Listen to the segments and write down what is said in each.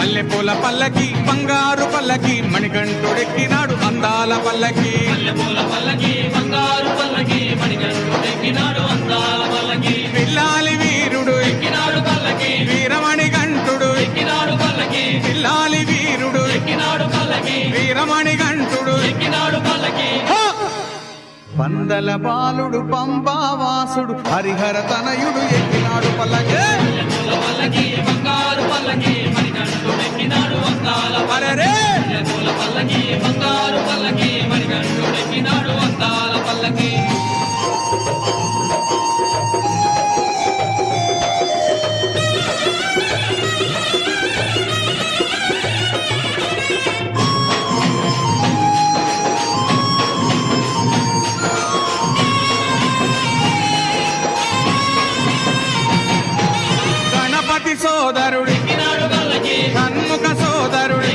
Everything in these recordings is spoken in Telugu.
మల్లెపూల పల్లకి బంగారు పల్లకి మణికంఠుడెక్కినాడు అందాల పల్లకి మల్లెపూల పల్లకి బంగారు పల్లకి మణికంఠుడెక్కినాడు అందాల పల్లకి పిల్లాలి వీరుడు ఎక్కినాడు పల్లకి వీరమణికంఠుడు ఎక్కినాడు పల్లకి పిల్లాలి వీరుడు ఎక్కినాడు పల్లకి వీరమణికంఠుడు ఎక్కినాడు పల్లకి పందల బాలుడు పంబావాసుడు హరిహర తనయుడు ఎక్కినాడు పల్లకి బంగారు పల్లకి మణికంఠుడు ఎక్కినాడు అందాల పల్లకి బంగారు పల్లకి మణికంఠుడు ఎక్కినాడు అందాల పల్లకి సోదరుడు షణ్ముఖ సోదరుడు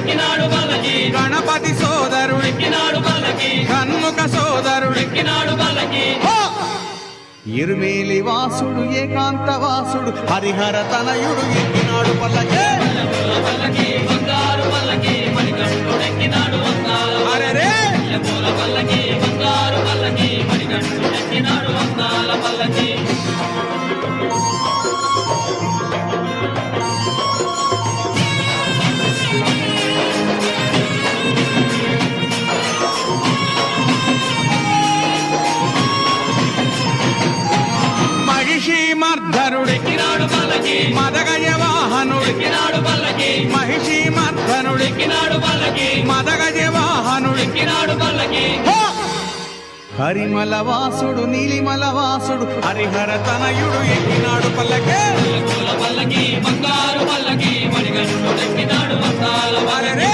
గణపతి సోదరుడు షణ్ముఖ సోదరుడు ఇరుమేలి వాసుడు ఏకాంత వాసుడు హరిహర తనయుడు ఎక్కినాడు పల్లకి అరెరే మర్ధనుడెక్కినాడు పల్లకి మదగజ వాహనుడెక్కినాడు పల్లకి మహిషి మర్ధనుడెక్కినాడు పల్లకి మదగజ వాహనుడెక్కినాడు పల్లకి హరిమల వాసుడు నీలిమల వాసుడు హరిహర తనయుడు ఎక్కినాడు పల్లకి బంగారు పల్లకి మణికంఠుడెక్కినాడు అందాల పల్లకి